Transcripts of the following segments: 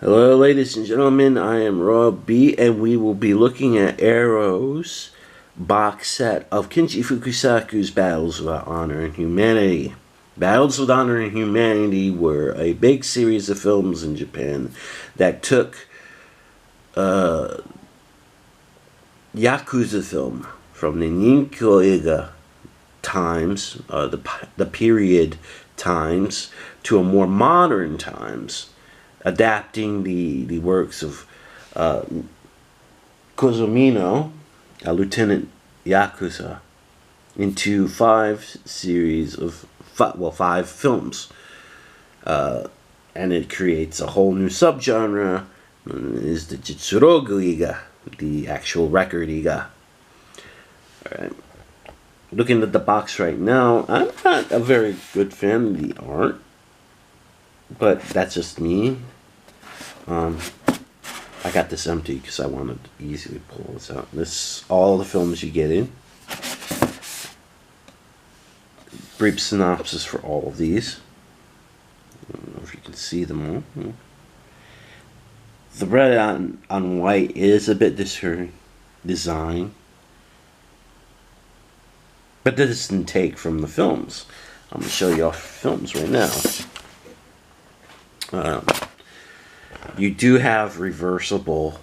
Hello, ladies and gentlemen. I am Rob B, and we will be looking at Arrow's box set of Kinji Fukasaku's Battles of Honor and Humanity. Battles of Honor and Humanity were a big series of films in Japan that took Yakuza film from the Ninko times, the period times, to a more modern times, adapting the works of Kozumino, a lieutenant Yakuza, into five films. And it creates a whole new subgenre, is the Jitsurogu-iga, the actual record iga. Alright. Looking at the box right now, I'm not a very good fan of the art, but that's just me. I got this empty because I wanted to easily pull this out. This all the films you get in. Brief synopsis for all of these. I don't know if you can see them all. The red on white is a bit discouraging design, but this didn't take from the films. I'm going to show you all films right now. You do have reversible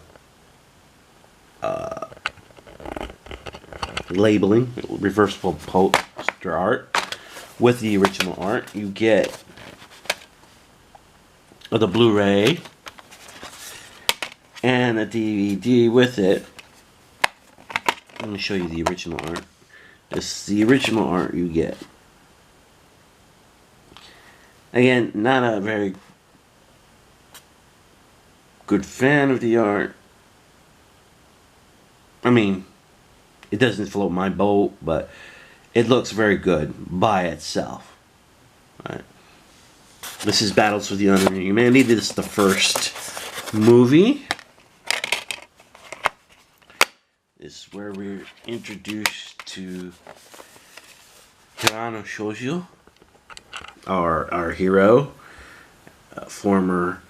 labeling, reversible poster art with the original art. You get the Blu-Ray and a DVD with it. Let me show you the original art. This is the original art you get. Again, not a very good fan of the art. I mean, it doesn't float my boat, but it looks very good by itself. Right. This is Battles with the Honor and Humanity. This is the first movie. This is where we're introduced to Hirano Shoujo, our hero, former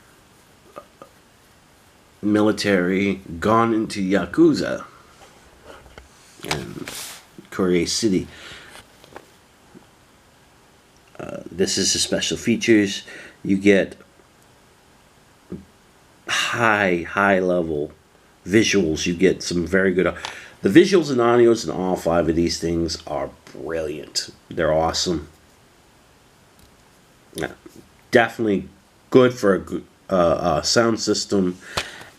military, gone into Yakuza and Korea City. This is the special features. You get high level visuals. You get some very good. The visuals and audios in all five of these things are brilliant. They're awesome. Definitely good for a sound system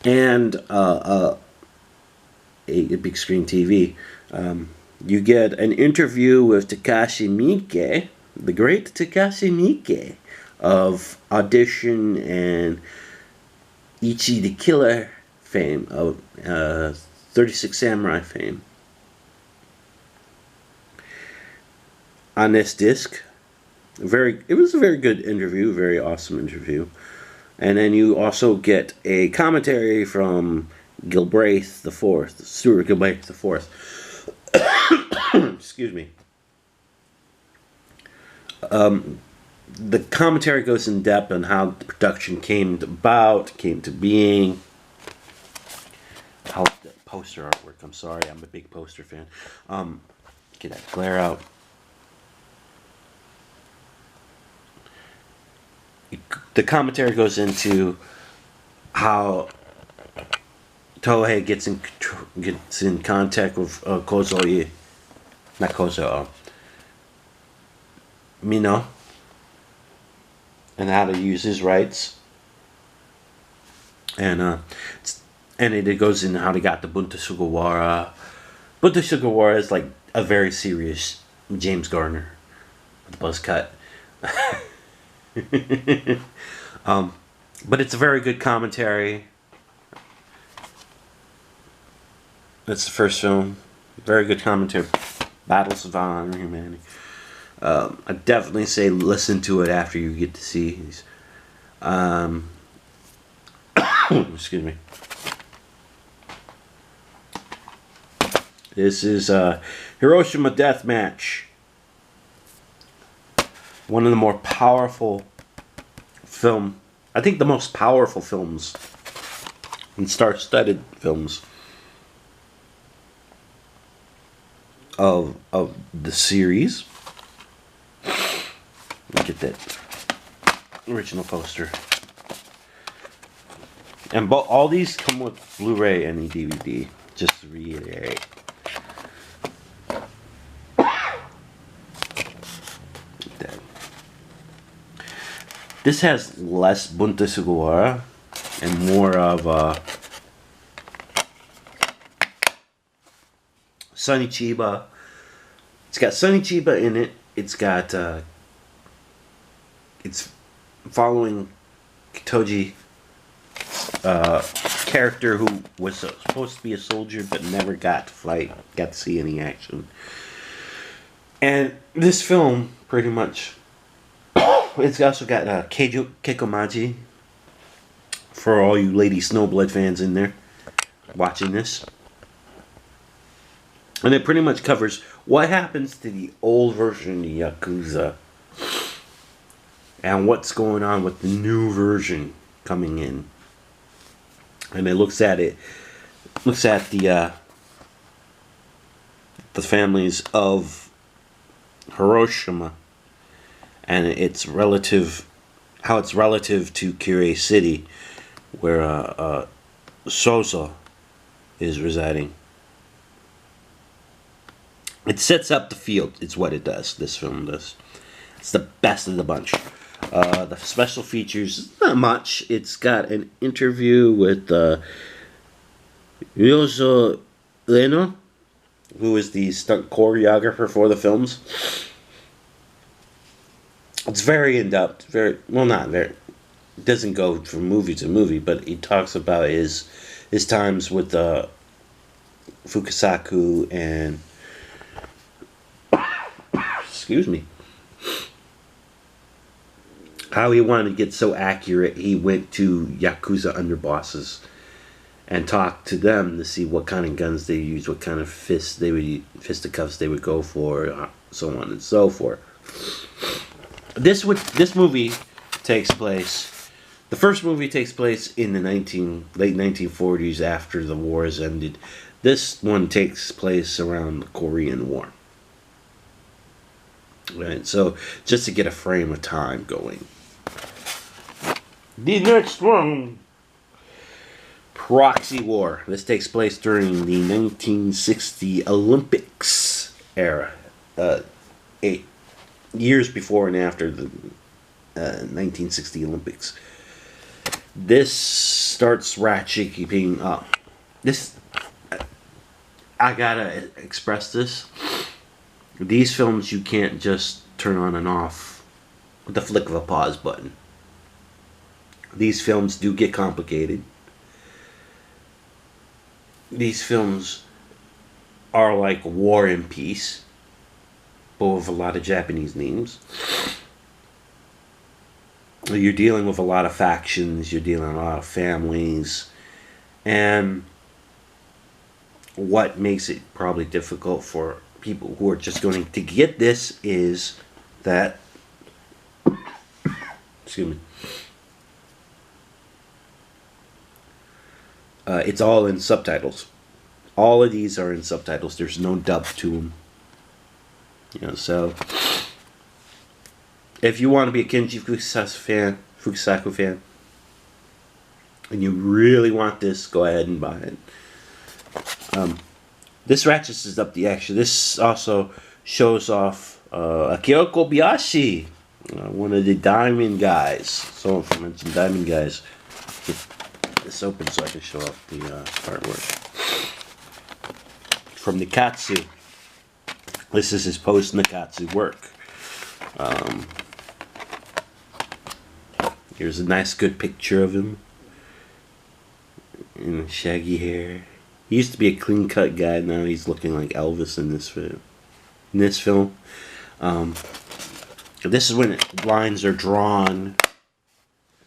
and a big screen TV. You get an interview with Takashi Miike, the great Takashi Miike of Audition and Ichi the Killer fame, of 36 Samurai fame. On this disc, it was a very good interview, very awesome interview. And then you also get a commentary from Gilbraith the Fourth, Stuart Gilbraith the Fourth. Excuse me. The commentary goes in depth on how the production came to being. How the poster artwork. I'm sorry, I'm a big poster fan. Get that glare out. The commentary goes into how Tohei gets in contact with Mino, and how to use his rights, and it goes into how they got the Bunta Sugawara. Bunta Sugawara is like a very serious James Garner with a buzz cut. But it's a very good commentary. That's the first film. Very good commentary. Battles of Honor and Humanity. I definitely say listen to it after you get to see these. Excuse me. This is Hiroshima Deathmatch. One of the more powerful film I think the most powerful films and star-studded films of the series. Look at that original poster. And all these come with Blu-ray and DVD, just to reiterate. This has less Bunta Sugawara and more of Sonny Chiba. It's got Sonny Chiba in it. It's got it's following Kitoji, character who was supposed to be a soldier but never got to fight, got to see any action. And this film pretty much, it's also got Keikomaji for all you Lady Snowblood fans in there watching this. And it pretty much covers what happens to the old version of Yakuza and what's going on with the new version coming in. And it looks at the families of Hiroshima and its relative, how it's relative to Kirei City, where Sosa is residing. It sets up the field. It's what it does. This film does. It's the best of the bunch. The special features, not much. It's got an interview with Ryozo Ueno, who is the stunt choreographer for the films. It's very in-depth. Very well, not very. It doesn't go from movie to movie, but he talks about his times with Fukasaku and excuse me, how he wanted to get so accurate. He went to Yakuza underbosses and talked to them to see what kind of guns they use, what kind of fisticuffs they would go for, so on and so forth. This movie takes place. The first movie takes place in the late 1940s after the war has ended. This one takes place around the Korean War. Right, so just to get a frame of time going. The next one, Proxy War. This takes place during the 1960 Olympics era, 8 years before and after the 1960 Olympics. This starts ratcheting up. This, I gotta express this. These films you can't just turn on and off with the flick of a pause button. These films do get complicated. These films are like War and Peace, but with a lot of Japanese names. You're dealing with a lot of factions, you're dealing with a lot of families, and what makes it probably difficult for people who are just going to get this is that, excuse me, it's all in subtitles. All of these are in subtitles. There's no dub to them. You know, so if you want to be a Kinji Fukasaku fan, and you really want this, go ahead and buy it. This ratchets up the action. This also shows off Akira Kobayashi, one of the Diamond guys. So if I mentioned Diamond guys, get this open so I can show off the artwork. From Nikatsu. This is his post-Nikatsu work. Here's a nice good picture of him. And shaggy hair. He used to be a clean-cut guy. Now he's looking like Elvis in this film. This is when lines are drawn.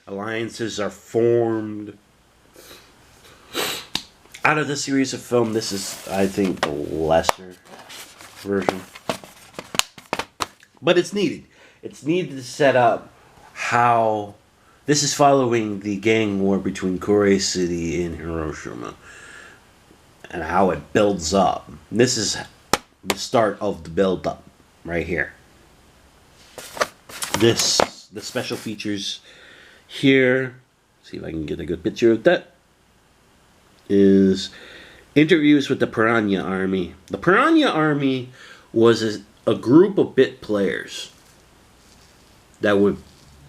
Alliances are formed. Out of the series of film, this is, I think, the lesser version. But it's needed. It's needed to set up how This is following the gang war between Kure City and Hiroshima, and how it builds up. This is the start of the build up right here. The special features here, see if I can get a good picture of that, is interviews with the Piranha Army. The Piranha Army was a group of bit players that would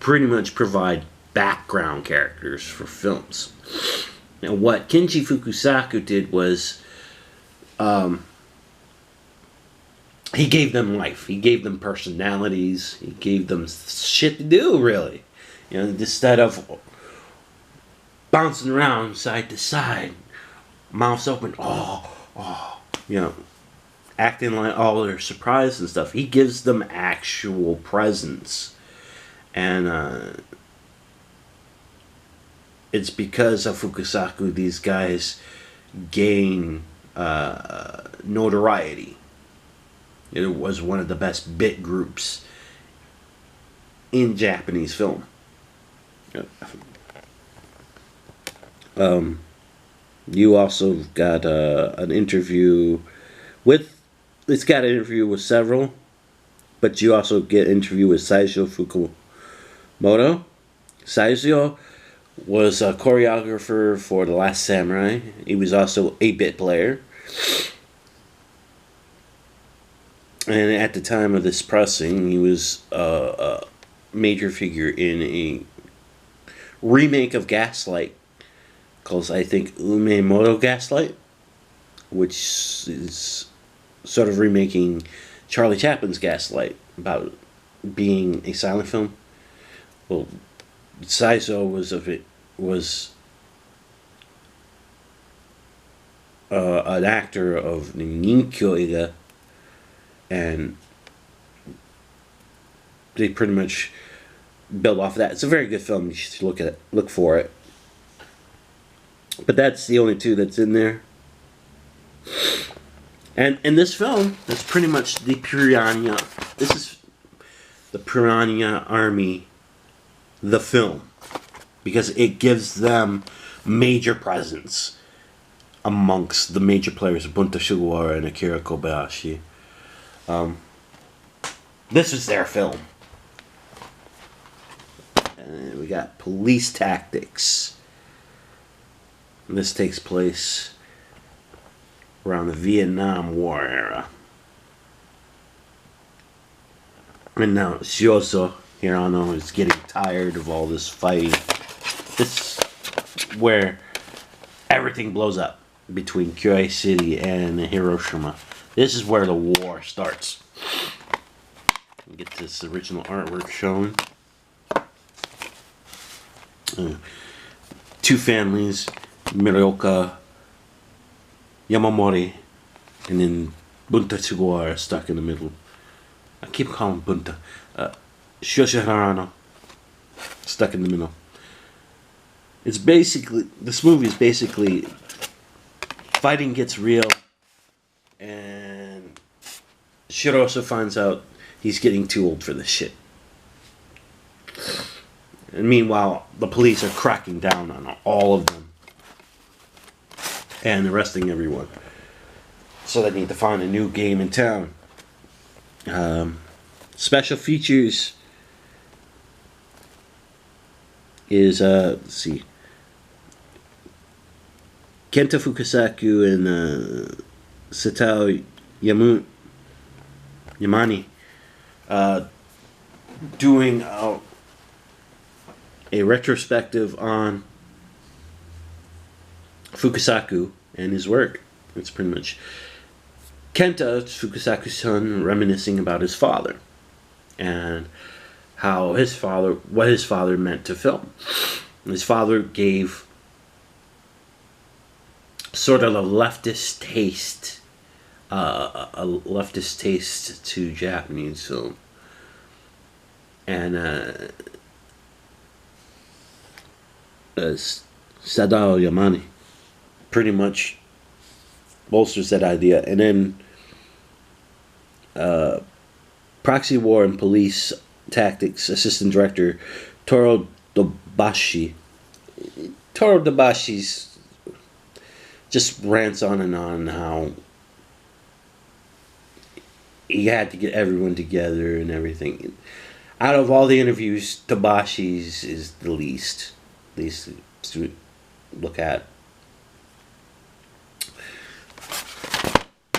pretty much provide background characters for films. Now, what Kinji Fukasaku did was he gave them life. He gave them personalities. He gave them shit to do, really. You know, instead of bouncing around side to side, mouths open, you know, acting like all they're surprised and stuff. He gives them actual presence. And it's because of Fukasaku these guys gain notoriety. It was one of the best bit groups in Japanese film. You also got an interview with. It's got an interview with several, but you also get an interview with Saizo Fukumoto. Saizo was a choreographer for The Last Samurai. He was also a bit player. And at the time of this pressing, he was a major figure in a remake of Gaslight called, I think, Umemoto Gaslight, which is sort of remaking Charlie Chaplin's Gaslight about being a silent film. Well, Saizo was an actor of Ninkyo-iga, and they pretty much build off of that. It's a very good film. You should look for it. But that's the only two that's in there. And in this film, that's pretty much the Piranha. This is the Piranha Army, the film, because it gives them major presence amongst the major players, Bunta Sugawara and Akira Kobayashi. This is their film. And we got Police Tactics. And this takes place around the Vietnam War era. And now Shioso Hirano is getting tired of all this fighting. This is where everything blows up between Kyoei City and Hiroshima. This is where the war starts. Get this original artwork shown. Two families, Mirioka, Yamamori, and then Bunta Sugawara are stuck in the middle. I keep calling Bunta. Shioshi Harano, stuck in the middle. It's basically, this movie is basically, fighting gets real, and Shiroso finds out he's getting too old for this shit. And meanwhile, the police are cracking down on all of them and arresting everyone. So they need to find a new game in town. Special features is, let's see, Kenta Fukasaku and Satao Yamani doing a retrospective on Fukasaku and his work. It's pretty much Kenta, Fukasaku's son, reminiscing about his father and how what his father meant to film. His father gave sort of a leftist taste to Japanese film, and Sadao Yamani pretty much bolsters that idea. And then Proxy War and Police Tactics Assistant Director Toro Bashi. Toru Dabashi's just rants on and on how he had to get everyone together and everything. Out of all the interviews, Tabashi's is the least to look at.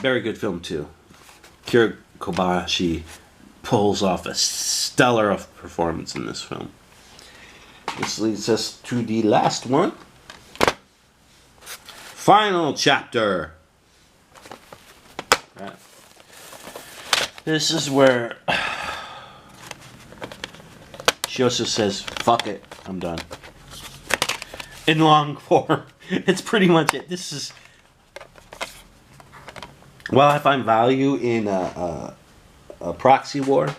Very good film too. Kira Kobayashi pulls off a stellar performance in this film. This leads us to the last one. Final chapter. Right. This is where she also says, fuck it, I'm done. In long form. It's pretty much it. This is... Well, I find value in a proxy war.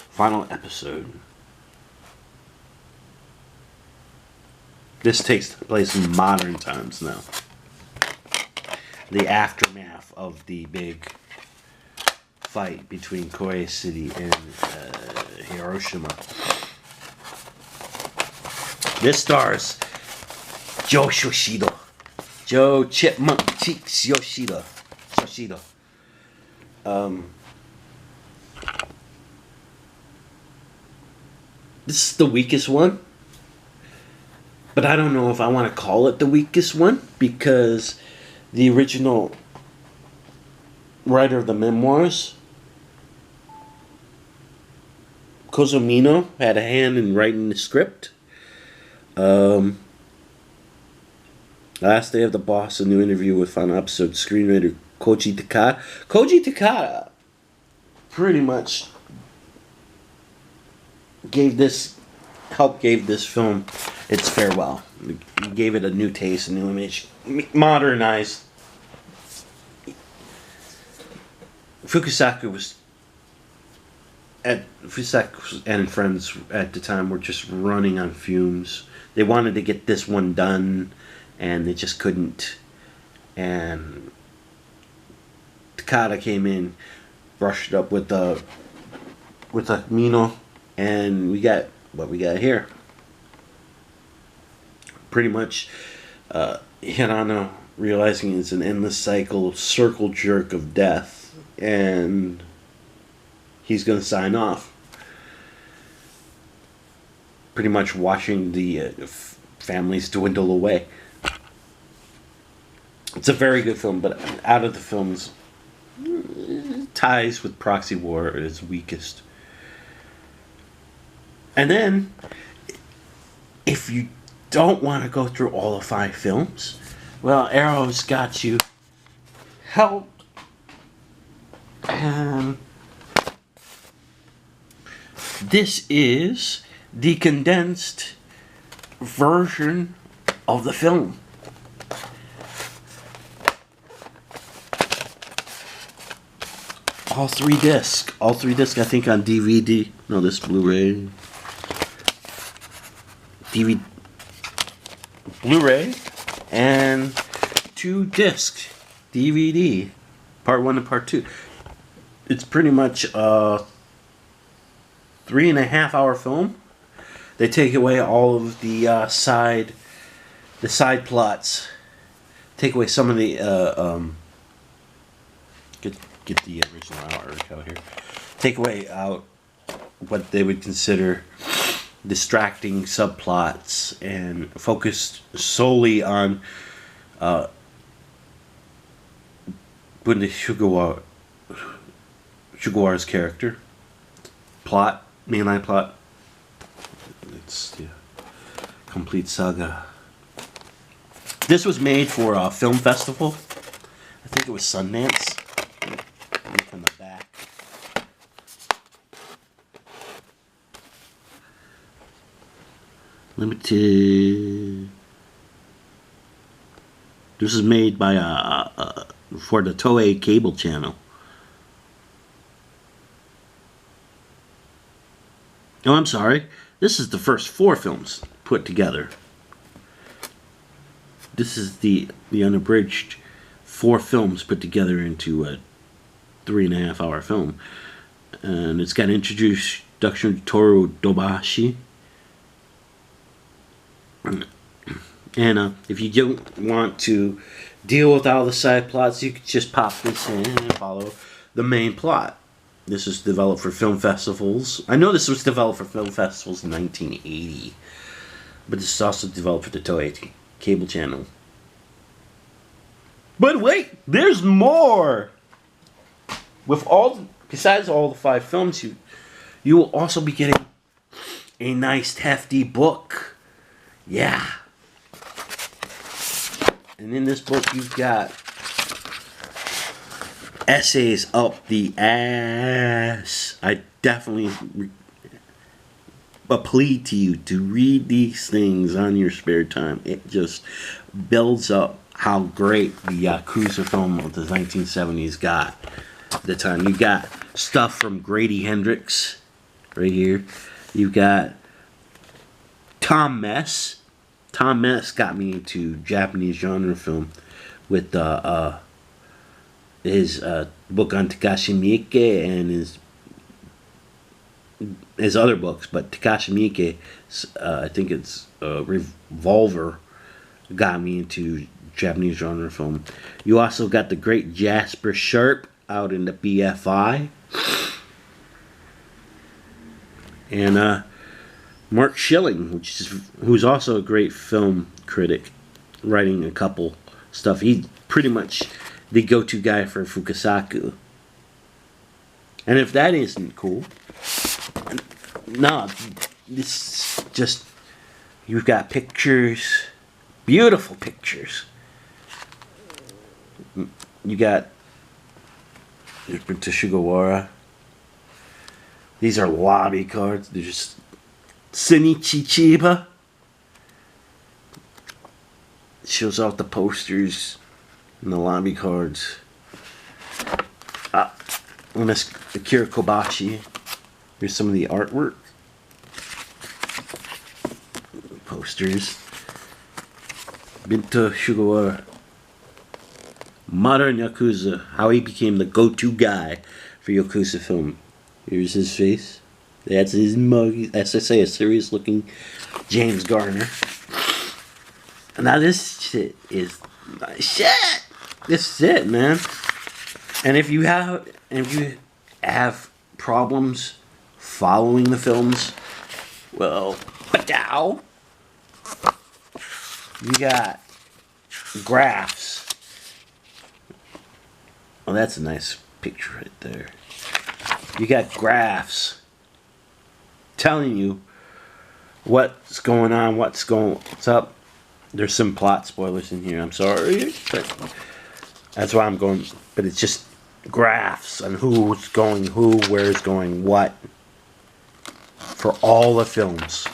Final episode. This takes place in modern times now. The aftermath of the big fight between Koei City and Hiroshima. This stars Joe Yoshida. Joe Chipmunk Cheeks Yoshida. This is the weakest one. But I don't know if I want to call it the weakest one, because the original writer of the memoirs, Kozumino, had a hand in writing the script. Last day of the boss, a new interview with final episode screenwriter Koji Takada. Koji Takada pretty much helped give this film its farewell. He gave it a new taste, a new image, modernized. Fukasaku and friends at the time were just running on fumes. They wanted to get this one done, and they just couldn't. And Takada came in, brushed up with the Mino, and we got what we got here. Pretty much, Hirano realizing it's an endless circle jerk of death, and he's going to sign off. Pretty much watching the families dwindle away. It's a very good film, but out of the films, ties with Proxy War is weakest. And then, if you don't want to go through all the 5 films, well, Arrow's got you. Help. And this is the condensed version of the film. All three discs, I think, on DVD. No, this Blu-ray. Blu-ray and 2 disc DVD, part 1 and part 2. It's pretty much a 3.5 hour film. They take away all of the side plots. Take away some of the get the original out here. Take away out what they would consider distracting subplots and focused solely on Bunde Shugawa's character. Mainline plot. It's the complete saga. This was made for a film festival. I think it was Sundance. Look on the back. Limited. This is made by for the Toei cable channel. Oh, I'm sorry. This is the first 4 films put together. This is the unabridged 4 films put together into a 3.5 hour film. And it's got introduction of Toru Dobashi. And if you don't want to deal with all the side plots, you could just pop this in and follow the main plot. This was developed for film festivals. I know this was developed for film festivals in 1980, but this is also developed for the Toei cable channel. But wait, there's more. Besides all the 5 films, you will also be getting a nice hefty book. Yeah. And in this book, you've got essays up the ass. I definitely plead to you to read these things on your spare time. It just builds up how great the Yakuza film of the 1970s got at the time. You got stuff from Grady Hendrix right here. You've got Tom Mess. Tom Mess got me into Japanese genre film with his book on Takashi Miike and his other books. But Takashi Miike, I think it's Revolver, got me into Japanese genre film. You also got the great Jasper Sharp out in the BFI. And Mark Schilling, who's also a great film critic, writing a couple stuff. He's pretty much the go-to guy for Fukasaku. And if that isn't cool, no, this just, you've got pictures, beautiful pictures. You got Sugawara. These are lobby cards. They're just Shinichi Chiba. Shows out the posters and the lobby cards. Akira Kobashi. Here's some of the artwork. Posters. Binta Sugawara. Modern Yakuza. How he became the go-to guy for Yakuza film. Here's his face. That's his mug. As I say, a serious looking James Garner. Now this shit is shit. This is it, man. And if you have problems following the films, well, padow. You got graphs. Oh, that's a nice picture right there. You got graphs telling you what's going on, what's up. There's some plot spoilers in here, I'm sorry, but that's why I'm going. But it's just graphs on who's going who, where's going what, for all the films.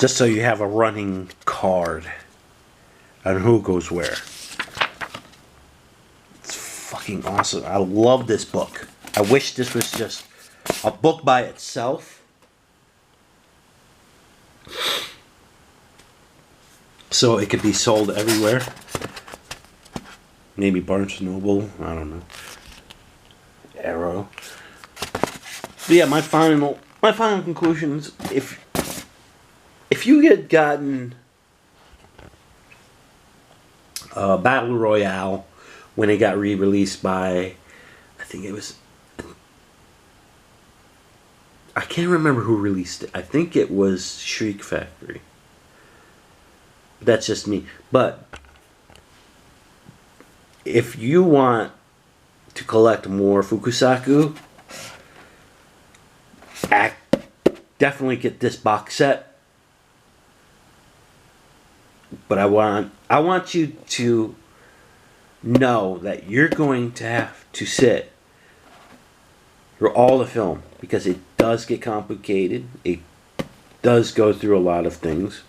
Just so you have a running card on who goes where. It's fucking awesome. I love this book. I wish this was just a book by itself. So it could be sold everywhere. Maybe Barnes & Noble. I don't know. Arrow. But yeah, my final conclusions. If you had gotten Battle Royale when it got re-released by, I think it was, I can't remember who released it. I think it was Shriek Factory. That's just me. But if you want to collect more Fukasaku, definitely get this box set. But I want you to know that you're going to have to sit through all the film, because it does get complicated. It does go through a lot of things.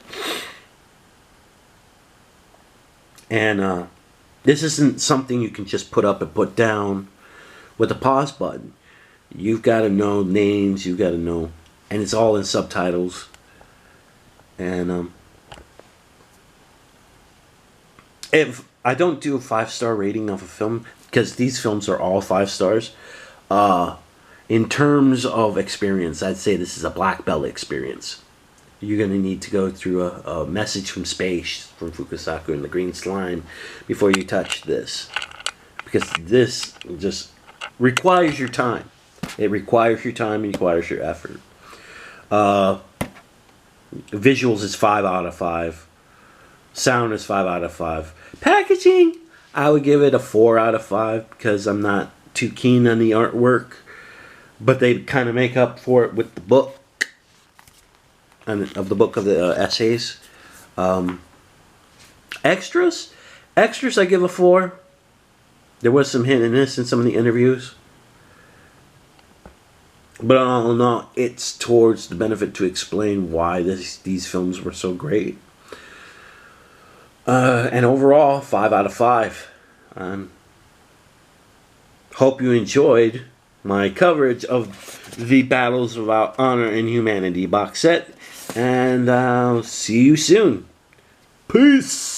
And this isn't something you can just put up and put down with a pause button. You've got to know names, you've got to know, and it's all in subtitles. And if I don't do a 5-star rating of a film, because these films are all 5 stars, In terms of experience, I'd say this is a black belt experience. You're going to need to go through a message from space from Fukasaku and the green slime before you touch this. Because this just requires your time. It requires your time, it requires your effort. Visuals is 5 out of 5. Sound is 5 out of 5. Packaging, I would give it a 4 out of 5 because I'm not too keen on the artwork. But they kind of make up for it with the book. And of the book of the essays. Extras I give a 4. There was some hint in this in some of the interviews. But all in all, it's towards the benefit to explain why these films were so great. And overall, 5 out of 5. Hope you enjoyed my coverage of the Battles of Honor and Humanity box set. And I'll see you soon. Peace!